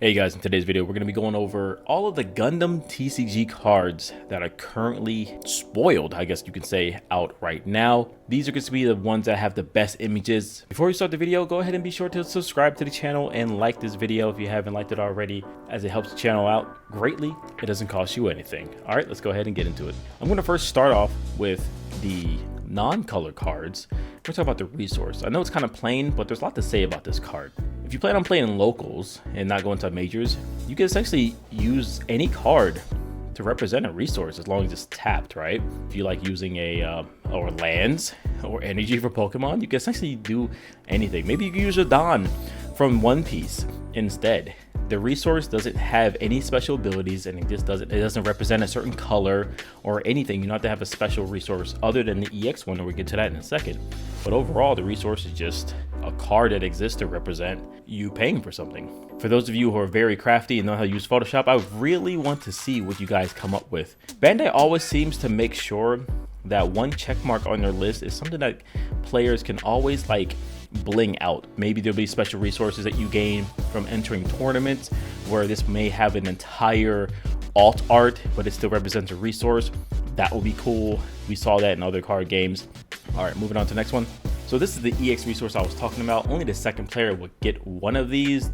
Hey guys, in today's video, we're going to be going over all of the Gundam TCG cards that are currently spoiled, I guess you can say, out right now. These are going to be the ones that have the best images. Before we start the video, go ahead and be sure to subscribe to the channel and like this video if you haven't liked it already, as it helps the channel out greatly. It doesn't cost you anything. All right, let's go ahead and get into it. I'm going to first start off with the non-color cards. We're talking about the resource. I know it's kind of plain, but there's a lot to say about this card. If you plan on playing locals and not going to majors, you can essentially use any card to represent a resource as long as it's tapped, right? If you like using or lands or energy for Pokemon, you can essentially do anything. Maybe you can use a Don from One Piece instead. The resource doesn't have any special abilities, and it doesn't represent a certain color or anything. You don't have to have a special resource other than the EX one, and we'll get to that in a second. But overall, the resource is just a card that exists to represent you paying for something. For those of you who are very crafty and know how to use Photoshop, I really want to see what you guys come up with. Bandai always seems to make sure that one check mark on their list is something that players can always like bling out. Maybe there'll be special resources that you gain from entering tournaments where this may have an entire alt art, but it still represents a resource. That will be cool. We saw that in other card games. All right, moving on to the next one. So this is the EX resource I was talking about. Only the second player will get one of these.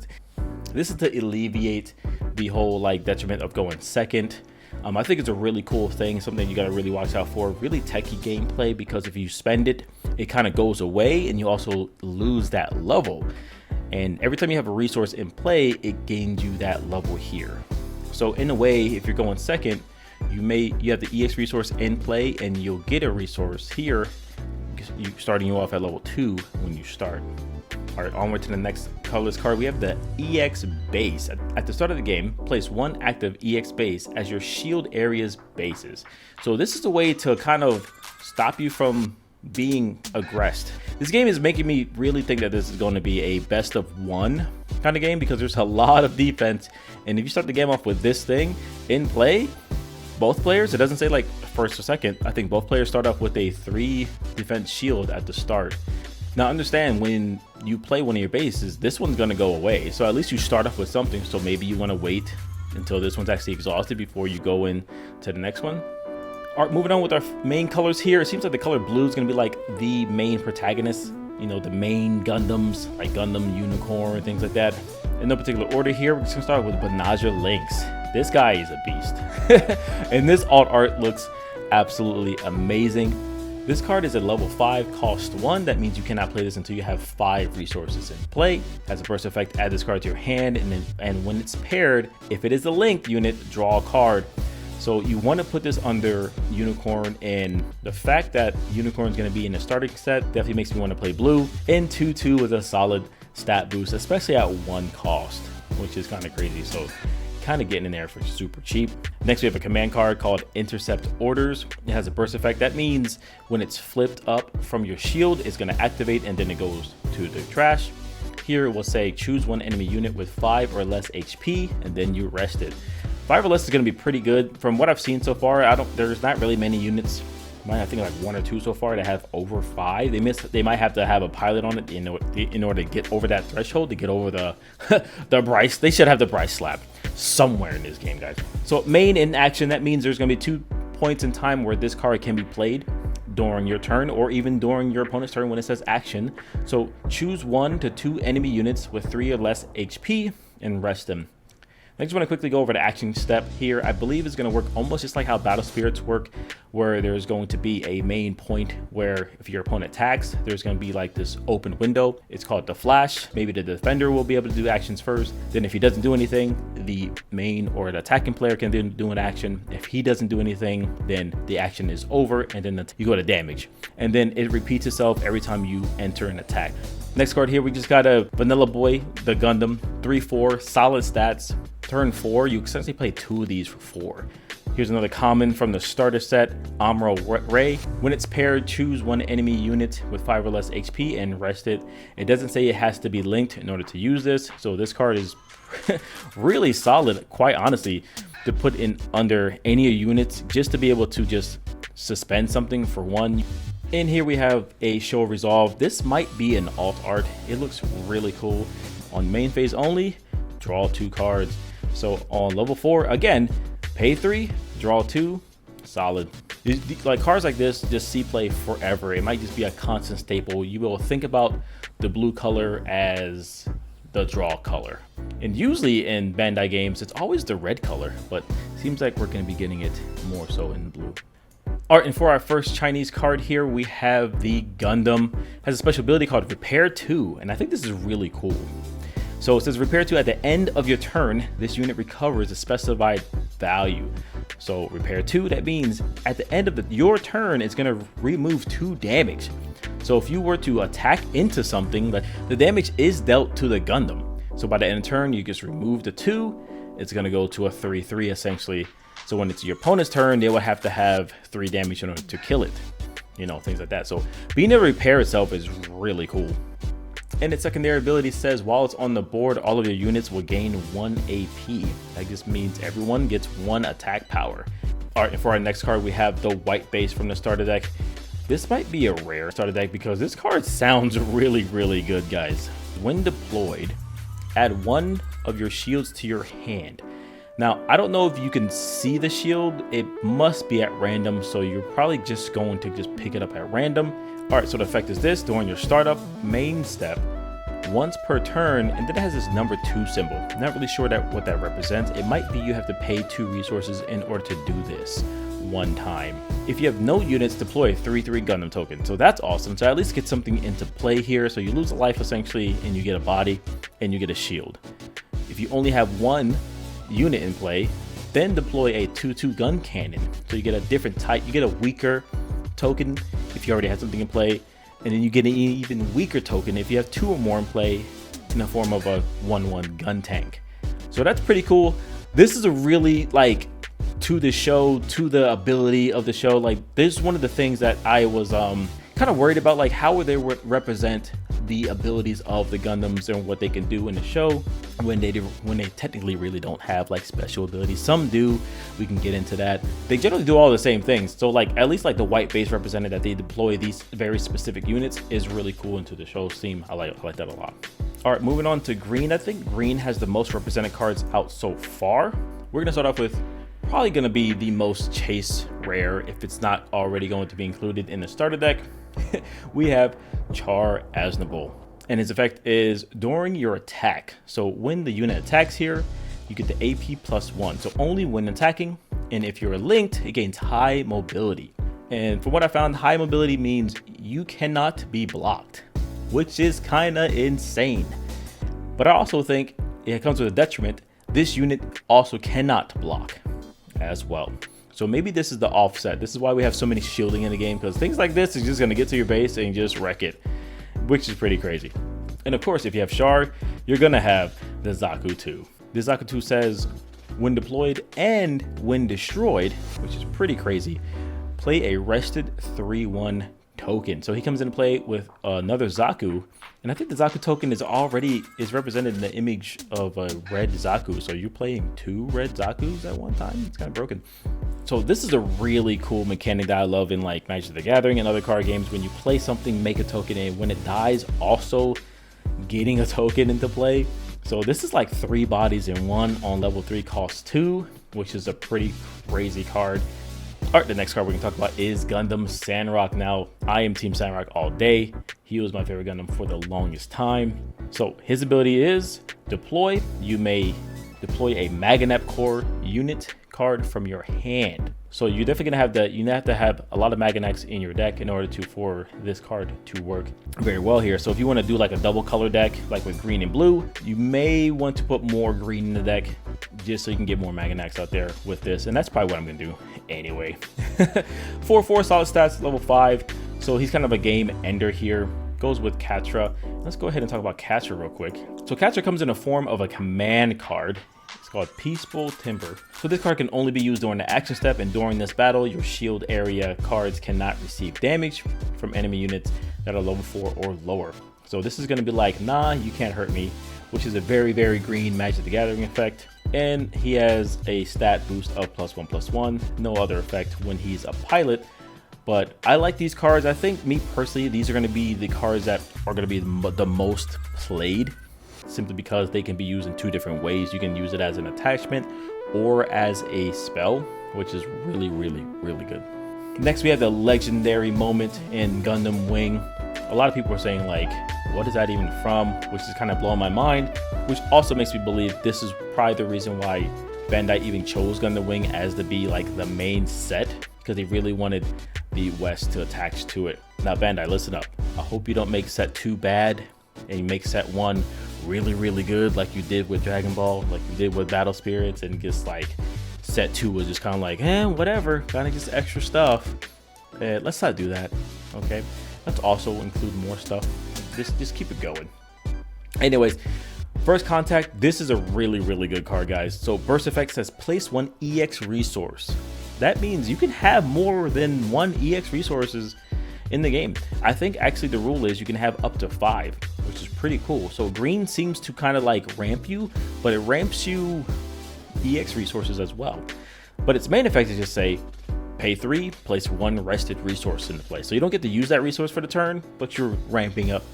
This is to alleviate the whole like detriment of going second. I think it's a really cool thing, something you got to really watch out for. Really techie gameplay, because if you spend it, it kind of goes away and you also lose that level. And every time you have a resource in play, it gains you that level here. So in a way, if you're going second, you have the EX resource in play and you'll get a resource here, starting you off at level 2 when you start. All right, onward to the next colorless card. We have the EX base. At the start of the game, place one active EX base as your shield area's bases. So this is a way to kind of stop you from being aggressed. This game is making me really think that this is going to be a best of one kind of game, because there's a lot of defense. And if you start the game off with this thing in play, both players, it doesn't say like first or second, I think both players start off with a 3 defense shield at the start. Now understand, when you play one of your bases, this one's going to go away. So at least you start off with something. So maybe you want to wait until this one's actually exhausted before you go in to the next one. All right, moving on with our main colors here. It seems like the color blue is going to be like the main protagonist. You know, the main Gundams, like Gundam Unicorn, things like that. In no particular order here, we're just going to start with Banaja Lynx. This guy is a beast. And this alt art looks absolutely amazing. This card is at level 5, cost 1. That means you cannot play this until you have 5 resources in play. Has a burst effect, add this card to your hand, and when it's paired, if it is a linked unit, draw a card. So you want to put this under Unicorn, and the fact that Unicorn is going to be in the starting set definitely makes me want to play blue. And 2/2 is a solid stat boost, especially at 1 cost, which is kind of crazy. So kind of getting in there for super cheap. Next, we have a command card called Intercept Orders. It has a burst effect. That means when it's flipped up from your shield, it's going to activate and then it goes to the trash. Here it will say choose one enemy unit with 5 or less HP and then you rest it. 5 or less is going to be pretty good. From what I've seen so far, there's not really many units. I think like 1 or 2 so far that have over 5. They might have to have a pilot on it in order to get over that threshold, to get over the the Bryce. They should have the Bryce slap somewhere in this game, guys. So main in action, that means there's going to be 2 points in time where this card can be played during your turn, or even during your opponent's turn when it says action. So choose 1 to 2 enemy units with 3 or less HP and rest them. I just want to quickly go over the action step here. I believe it's going to work almost just like how Battle Spirits work, where there's going to be a main point where if your opponent attacks, there's going to be like this open window. It's called the flash. Maybe the defender will be able to do actions first. Then if he doesn't do anything, the main or the attacking player can then do an action. If he doesn't do anything, then the action is over, and then you go to damage. And then it repeats itself every time you enter an attack. Next card here, we just got a Vanilla Boy, the Gundam, 3/4, solid stats. Turn 4, you essentially play 2 of these for 4. Here's another common from the starter set, Amuro Ray. When it's paired, choose 1 enemy unit with 5 or less HP and rest it. It doesn't say it has to be linked in order to use this, so this card is really solid, quite honestly, to put in under any units, just to be able to just suspend something for 1. And here we have a Show Resolve. This might be an alt art. It looks really cool. On main phase only, draw 2 cards. So on level 4, again, pay 3, draw 2, solid. Like cards like this just see play forever. It might just be a constant staple. You will think about the blue color as the draw color, and usually in Bandai games it's always the red color, but seems like we're going to be getting it more so in blue. All right, and for our first Chinese card here, we have the Gundam. It has a special ability called Repair 2, and I think this is really cool. So it says Repair 2, at the end of your turn, this unit recovers a specified value. So Repair 2, that means at the end of your turn, it's going to remove 2 damage. So if you were to attack into something, the damage is dealt to the Gundam. So by the end of the turn, you just remove the 2. It's going to go to a 3/3 essentially. So when it's your opponent's turn, they will have to have 3 damage in order to kill it. You know, things like that. So being able to repair itself is really cool. And its secondary ability says while it's on the board, all of your units will gain 1 AP. That just means everyone gets 1 attack power. All right, and for our next card, we have the white base from the starter deck. This might be a rare starter deck because this card sounds really, really good, guys. When deployed, add 1 of your shields to your hand. Now, I don't know if you can see the shield. It must be at random, so you're probably just going to just pick it up at random. All right, so the effect is this: during your startup main step, once per turn, and then it has this number 2 symbol. I'm not really sure what that represents. It might be you have to pay 2 resources in order to do this 1 time. If you have no units, deploy a 3/3 Gundam token. So that's awesome. So at least get something into play here. So you lose a life essentially, and you get a body, and you get a shield. If you only have 1 unit in play, then deploy a 2/2 gun cannon. So you get a different type. You get a weaker token if you already have something in play, and then you get an even weaker token if you have 2 or more in play in the form of a 1/1 gun tank. So that's pretty cool. This is a really, like, to the show, to the ability of the show, like, this is one of the things that I was kind of worried about, like how would they represent the abilities of the Gundams and what they can do in the show when they technically really don't have like special abilities. Some do, we can get into that. They generally do all the same things. So like at least like the white base represented that they deploy these very specific units is really cool into the show theme. I like that a lot. All right, moving on to green. I think green has the most represented cards out so far. We're gonna start off with probably gonna be the most chase rare if it's not already going to be included in the starter deck. We have Char Aznavour, and his effect is during your attack. So when the unit attacks here, you get the AP +1. So only when attacking, and if you're linked, it gains high mobility. And from what I found, high mobility means you cannot be blocked, which is kind of insane. But I also think it comes with a detriment. This unit also cannot block as well. So maybe this is the offset. This is why we have so many shielding in the game, because things like this is just going to get to your base and just wreck it, which is pretty crazy. And of course, if you have Char, you're going to have the Zaku 2. The Zaku 2 says, when deployed and when destroyed, which is pretty crazy, play a rested 3/1 token. So he comes into play with another Zaku, and I think the Zaku token is represented in the image of a red Zaku. So you're playing 2 red Zakus at one time. It's kind of broken. So this is a really cool mechanic that I love in like Magic the Gathering and other card games. When you play something, make a token, and when it dies, also getting a token into play. So this is like 3 bodies in 1 on level 3, costs 2, which is a pretty crazy card. All right, the next card we're gonna talk about is Gundam Sandrock. Now, I am Team Sandrock all day. He was my favorite Gundam for the longest time. So his ability is deploy. You may deploy a Magnap Core unit card from your hand. So you're definitely gonna have you have to have a lot of Maganacs in your deck in order for this card to work very well here. So if you want to do like a double color deck, like with green and blue, you may want to put more green in the deck just so you can get more Maganacs out there with this. And that's probably what I'm gonna do anyway. 4/4 solid stats, level 5. So he's kind of a game ender here. Goes with Catra. Let's go ahead and talk about Catra real quick. So Catra comes in the form of a command card. It's called Peaceful Timber. So this card can only be used during the action step, and during this battle, your shield area cards cannot receive damage from enemy units that are level 4 or lower. So this is going to be like, nah, you can't hurt me, which is a very, very green Magic the Gathering effect. And he has a stat boost of +1/+1. No other effect when he's a pilot. But I like these cards. I think, me personally, these are going to be the cards that are going to be the most played. simply because they can be used in 2 different ways. You can use it as an attachment or as a spell, which is really, really, really good. Next, we have the legendary moment in Gundam Wing. A lot of people are saying like, what is that even from? Which is kind of blowing my mind, which also makes me believe this is probably the reason why Bandai even chose Gundam Wing as to be like the main set, because they really wanted the West to attach to it. Now Bandai, listen up. I hope you don't make set 2 bad and you make set 1 really, really good like you did with Dragon Ball, like you did with Battle Spirits, and just like set 2 was just kind of like, whatever, kind of just extra stuff. Let's not do that, okay? Let's also include more stuff. Just keep it going. Anyways, First Contact, this is a really, really good card, guys. So Burst Effect says place 1 EX resource. That means you can have more than 1 EX resources in the game. I think actually the rule is you can have up to 5, which is pretty cool. So green seems to kind of like ramp you, but it ramps you EX resources as well. But its main effect is just say, pay 3, place 1 rested resource into play. So you don't get to use that resource for the turn, but you're ramping up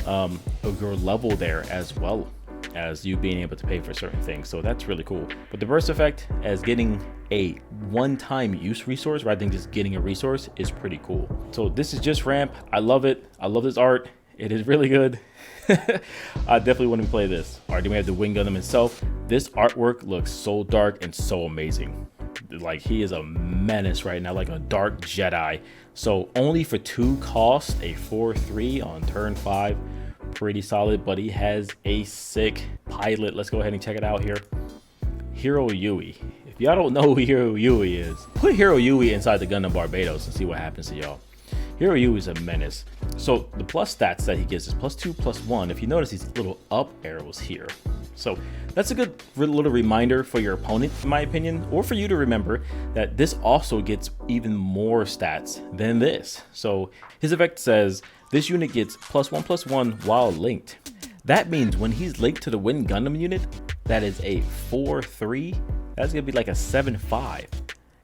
your level there as well as you being able to pay for certain things. So that's really cool. But the burst effect as getting a one-time use resource rather than just getting a resource is pretty cool. So this is just ramp. I love it. I love this art. It is really good. I definitely want to play this. All right, then we have the Wing Gundam itself. This artwork looks so dark and so amazing. Like he is a menace right now, like a dark Jedi. So only for 2 costs, a 4/3 on turn 5. Pretty solid, but he has a sick pilot. Let's go ahead and check it out here. Hero Yui. If y'all don't know who Hero Yui is, put Hero Yui inside the Gundam Barbados and see what happens to y'all. Hero Yui is a menace. So the plus stats that he gives is +2, +1. If you notice these little up arrows here. So that's a good little reminder for your opponent, in my opinion, or for you to remember that this also gets even more stats than this. So his effect says this unit gets +1/+1 while linked. That means when he's linked to the Wing Gundam unit, that is a 4/3. That's gonna be like a 7/5.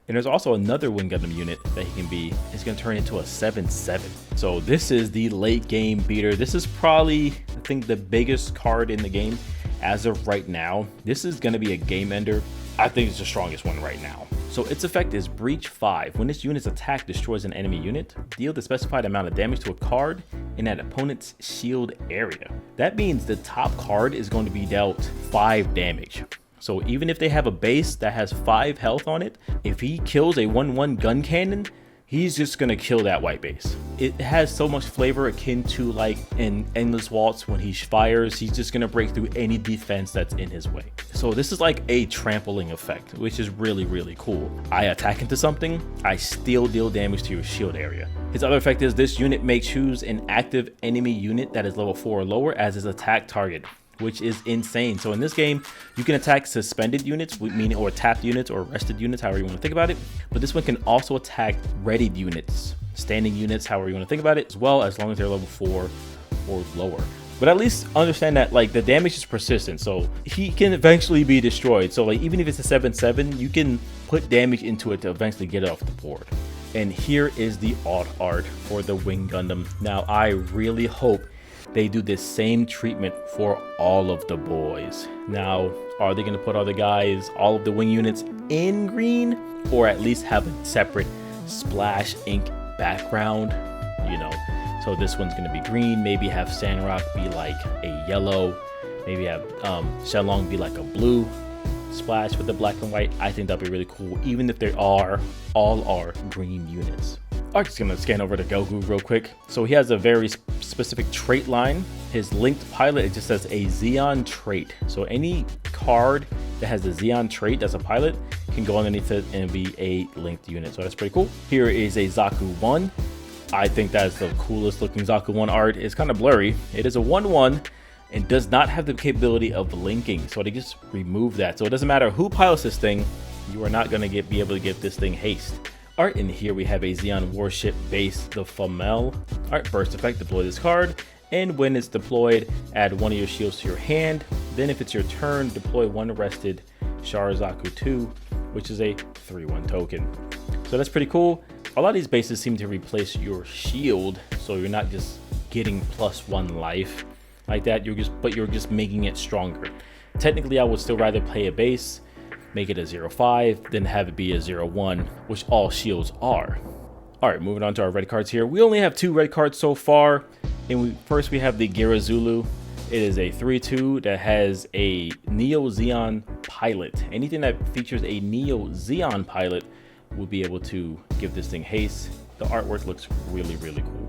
And there's also another Wing Gundam unit that he can be. It's going to turn into a 7/7. So this is the late game beater. This is probably, I think, the biggest card in the game as of right now. This is going to be a game ender. I think it's the strongest one right now. So its effect is Breach 5. When this unit's attack destroys an enemy unit, deal the specified amount of damage to a card in that opponent's shield area. That means the top card is going to be dealt 5 damage. So even if they have a base that has 5 health on it, if he kills a 1/1 gun cannon, he's just gonna kill that white base. It has so much flavor akin to like in Endless Waltz when he fires, he's just gonna break through any defense that's in his way. So this is like a trampling effect, which is really, really cool. I attack into something, I still deal damage to your shield area. His other effect is this unit may choose an active enemy unit that is level 4 or lower as his attack target, which is insane. So in this game, you can attack suspended units, meaning or tapped units or rested units, however you want to think about it. But this one can also attack readied units, standing units, however you want to think about it, as well, as long as they're level 4 or lower. But at least understand that like the damage is persistent, so he can eventually be destroyed. So like even if it's a 7/7, you can put damage into it to eventually get it off the board. And here is the alt art for the Wing Gundam. Now I really hope they do this same treatment for all of the boys. Now, are they going to put all the guys, all of the wing units in green, or at least have a separate splash ink background? You know, so this one's going to be green. Maybe have Sandrock be like a yellow. Maybe have Shenlong be like a blue splash with the black and white. I think that'd be really cool, even if they all are green units. I'm just gonna scan over to Goku real quick. So he has a very specific trait line. His linked pilot, it just says a Zeon trait. So any card that has the Zeon trait as a pilot can go underneath it and be a linked unit. So that's pretty cool. Here is a Zaku 1. I think that's the coolest looking Zaku 1 art. It's kind of blurry. It is a 1/1 and does not have the capability of linking. So they just remove that. So it doesn't matter who pilots this thing, you are not gonna be able to get this thing haste. Alright, and here we have a Zeon warship base, the Famel. Alright, burst effect, deploy this card, and when it's deployed, add 1 of your shields to your hand. Then if it's your turn, deploy 1 rested Sharazaku 2, which is a 3/1 token. So that's pretty cool. A lot of these bases seem to replace your shield, so you're not just getting +1 life. like that. But you're just making it stronger. Technically, I would still rather play a base, make it a 0-5, than have it be a 0-1, which all shields are. All right, moving on to our red cards here. We only have 2 red cards so far. And first we have the Gira Zulu. It is a 3/2 that has a Neo Zeon pilot. Anything that features a Neo Zeon pilot will be able to give this thing haste. The artwork looks really, really cool.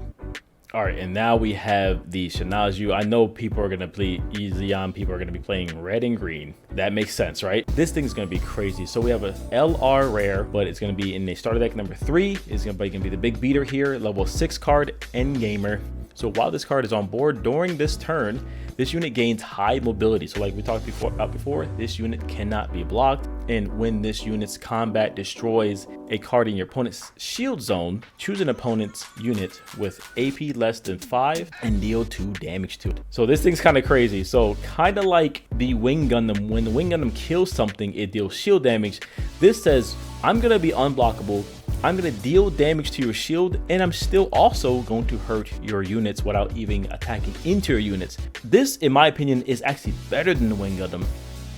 All right, and now we have the Shinaju. I know people are gonna play Zeon, people are gonna be playing red and green. That makes sense, right? This thing's gonna be crazy. So we have a LR rare, but it's gonna be in the starter deck number 3. It's gonna be the big beater here, level 6 card, end gamer. So while this card is on board during this turn, this unit gains high mobility. So like we talked about before, this unit cannot be blocked. And when this unit's combat destroys a card in your opponent's shield zone, choose an opponent's unit with AP less than 5 and deal 2 damage to it. So this thing's kind of crazy. So kind of like the Wing Gundam, when the Wing Gundam kills something, it deals shield damage. This says, I'm gonna be unblockable, I'm going to deal damage to your shield, and I'm still also going to hurt your units without even attacking into your units. This, in my opinion, is actually better than the Wing Gundam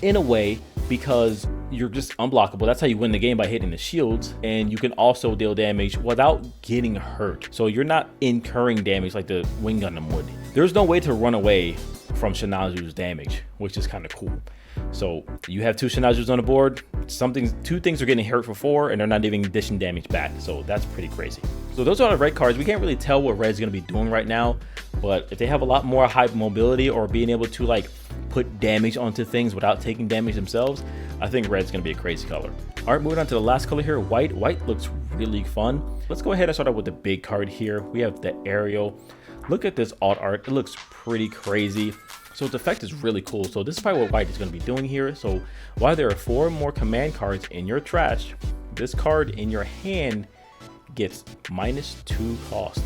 in a way, because you're just unblockable. That's how you win the game, by hitting the shields, and you can also deal damage without getting hurt. So you're not incurring damage like the Wing Gundam would. There's no way to run away from Shinaju's damage, which is kind of cool. So you have 2 Shinajus on the board. 2 things are getting hurt for 4, and they're not even dishing damage back. So that's pretty crazy. So those are the red cards. We can't really tell what red's going to be doing right now, but if they have a lot more high mobility or being able to like put damage onto things without taking damage themselves, I think red's going to be a crazy color. All right, moving on to the last color here, white. White looks really fun. Let's go ahead and start out with the big card here. We have the Aerial. Look at this alt art. It looks pretty crazy. So its effect is really cool. So this is probably what white is going to be doing here. So while there are 4 more command cards in your trash, this card in your hand gets -2 cost.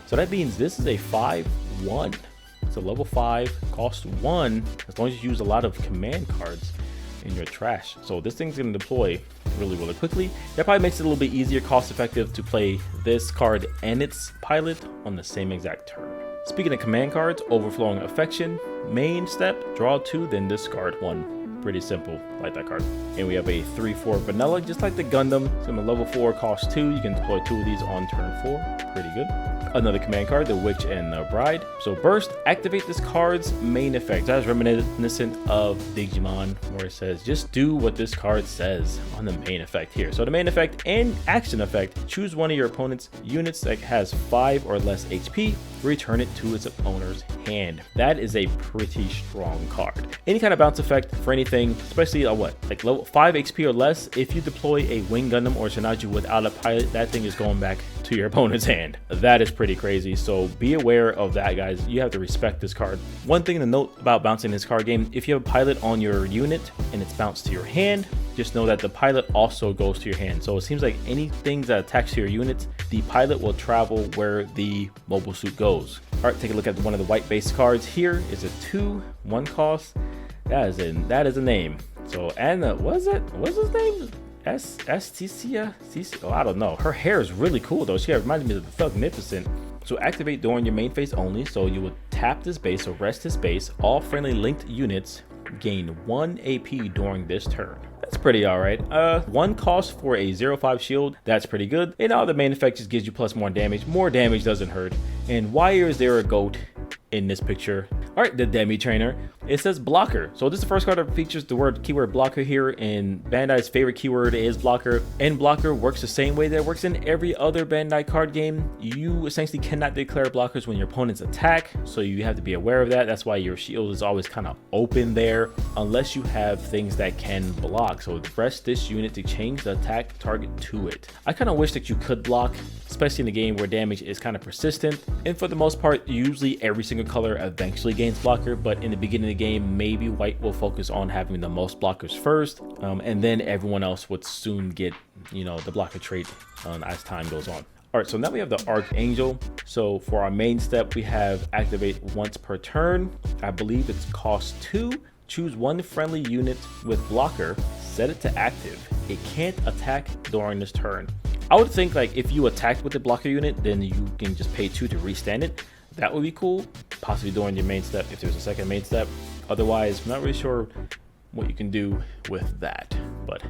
So that means this is a 5/1. It's a level 5, cost 1, as long as you use a lot of command cards in your trash. So this thing's going to deploy really, really quickly. That probably makes it a little bit easier, cost effective, to play this card and its pilot on the same exact turn. Speaking of command cards, Overflowing Affection, main step, draw 2, then discard 1. Pretty simple, like that card. And we have a 3/4 vanilla, just like the Gundam. It's in a level 4, cost 2. You can deploy 2 of these on turn 4. Pretty good. Another command card, the Witch and the Bride. So burst, activate this card's main effect. That is reminiscent of Digimon, where it says just do what this card says on the main effect here. So the main effect and action effect, choose one of your opponent's units that has 5 or less HP, return it to its owner's hand. That is a pretty strong card. Any kind of bounce effect for anything, especially like level 5 HP or less, if you deploy a Wing Gundam or Shinaju without a pilot, that thing is going back to your opponent's hand. That is pretty crazy. So be aware of that, guys. You have to respect this card. One thing to note about bouncing this card game, if you have a pilot on your unit and it's bounced to your hand, just know that the pilot also goes to your hand. So it seems like anything that attacks to your units, the pilot will travel where the mobile suit goes. All right, take a look at one of the white base cards. Here is a 2/1 cost. That is a name. So Anna, what's his name? Esticia? Oh, I don't know. Her hair is really cool though. She reminds me of the Thugnificent. So activate during your main phase only. So you will tap this base, so rest this base. All friendly linked units gain 1 AP during this turn. That's pretty alright. 1 cost for a 0/5 shield. That's pretty good. And all the main effect just gives you plus more damage. More damage doesn't hurt. And why is there a goat in this picture? Alright, the Demi Trainer. It says blocker. So this is the first card that features the keyword blocker here, and Bandai's favorite keyword is blocker. And blocker works the same way that it works in every other Bandai card game. You essentially cannot declare blockers when your opponents attack, so you have to be aware of that. That's why your shield is always kind of open there, unless you have things that can block. So press this unit to change the attack target to it. I kind of wish that you could block, especially in a game where damage is kind of persistent. And for the most part, usually every single color eventually gains blocker, but in the beginning of the game, maybe white will focus on having the most blockers first, and then everyone else would soon get, the blocker trait as time goes on. All right, so now we have the Archangel. So for our main step, we have activate once per turn. I believe it's cost 2. Choose 1 friendly unit with blocker, set it to active. It can't attack during this turn. I would think like if you attacked with the blocker unit, then you can just pay 2 to restand it. That would be cool. possibly during your main step if there's a second main step. Otherwise, I'm not really sure what you can do with that. But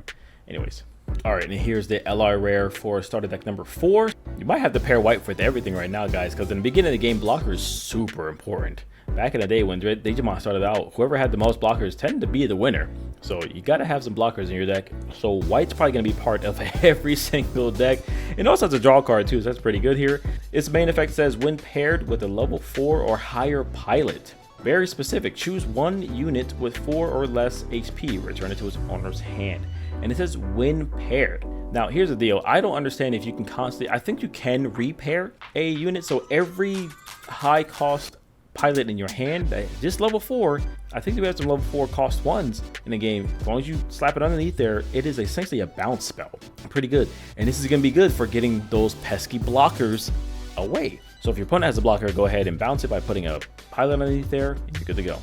anyways. All right, and here's the LR rare for starter deck number 4. You might have to pair white with everything right now, guys, because in the beginning of the game, blocker is super important. Back in the day when Digimon started out, whoever had the most blockers tended to be the winner. So you got to have some blockers in your deck. So white's probably going to be part of every single deck. It also has a draw card too, so that's pretty good here. Its main effect says when paired with a level 4 or higher pilot. Very specific. Choose one unit with 4 or less HP. Return it to its owner's hand. And it says when paired. Now here's the deal. I don't understand if you can constantly, I think you can repair a unit. So every high cost pilot in your hand, just level 4, I think we have some level 4 cost ones in the game. As long as you slap it underneath there, it is essentially a bounce spell. Pretty good. And this is going to be good for getting those pesky blockers away. So if your opponent has a blocker, go ahead and bounce it by putting a pilot underneath there, and you're good to go.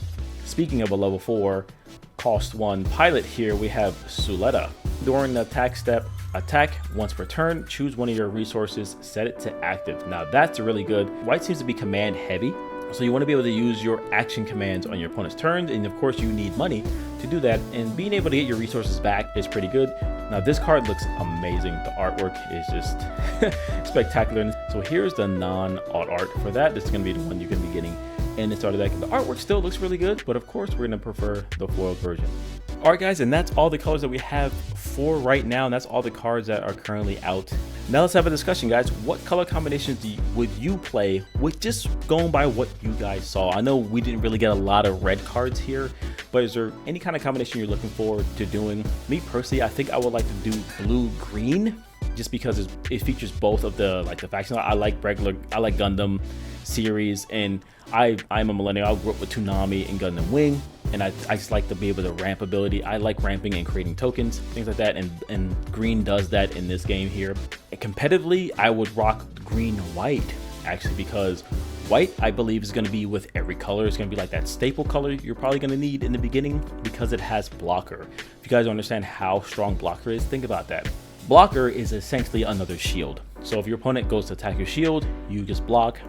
Speaking of a level 4 cost 1 pilot here, we have Suletta. During the attack step, attack once per turn, choose one of your resources, set it to active. Now that's really good. White seems to be command heavy, so you want to be able to use your action commands on your opponent's turns, and of course you need money to do that, and being able to get your resources back is pretty good. Now this card looks amazing. The artwork is just spectacular. So here's the non-alt art for that. This is going to be the one you're going to be getting in the starter deck. The artwork still looks really good, but of course we're going to prefer the foiled version. All right guys, and that's all the colors that we have for right now, and that's all the cards that are currently out. Now let's have a discussion, guys. What color combinations would you play with, just going by what you guys saw? I know we didn't really get a lot of red cards here, but is there any kind of combination you're looking forward to doing? Me personally, I think I would like to do blue-green, just because it features both of the factions. I like Gundam series, and I'm a millennial. I grew up with Toonami and Gundam Wing, and I just like to be able to ramp ability. I like ramping and creating tokens, things like that, and green does that in this game here. And competitively, I would rock green white, actually, because white, I believe, is going to be with every color. It's going to be like that staple color you're probably going to need in the beginning, because it has blocker. If you guys don't understand how strong blocker is, think about that. Blocker is essentially another shield. So if your opponent goes to attack your shield, you just block.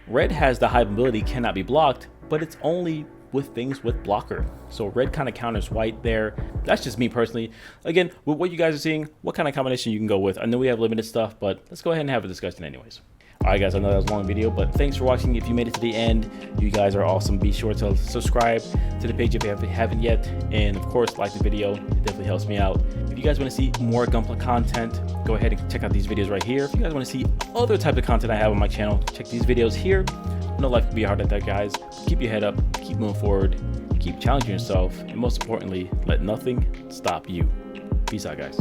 Red has the high mobility, cannot be blocked, but it's only with things with blocker. So red kind of counters white there. That's just me personally. Again, with what you guys are seeing, what kind of combination you can go with. I know we have limited stuff, but let's go ahead and have a discussion anyways. All right, guys, I know that was a long video, but thanks for watching. If you made it to the end, you guys are awesome. Be sure to subscribe to the page if you haven't yet. And of course, like the video. It definitely helps me out. If you guys want to see more Gunpla content, go ahead and check out these videos right here. If you guys want to see other type of content I have on my channel, check these videos here. No life can be hard at that, guys. Keep your head up, keep moving forward, keep challenging yourself, and most importantly, let nothing stop you. Peace out, guys.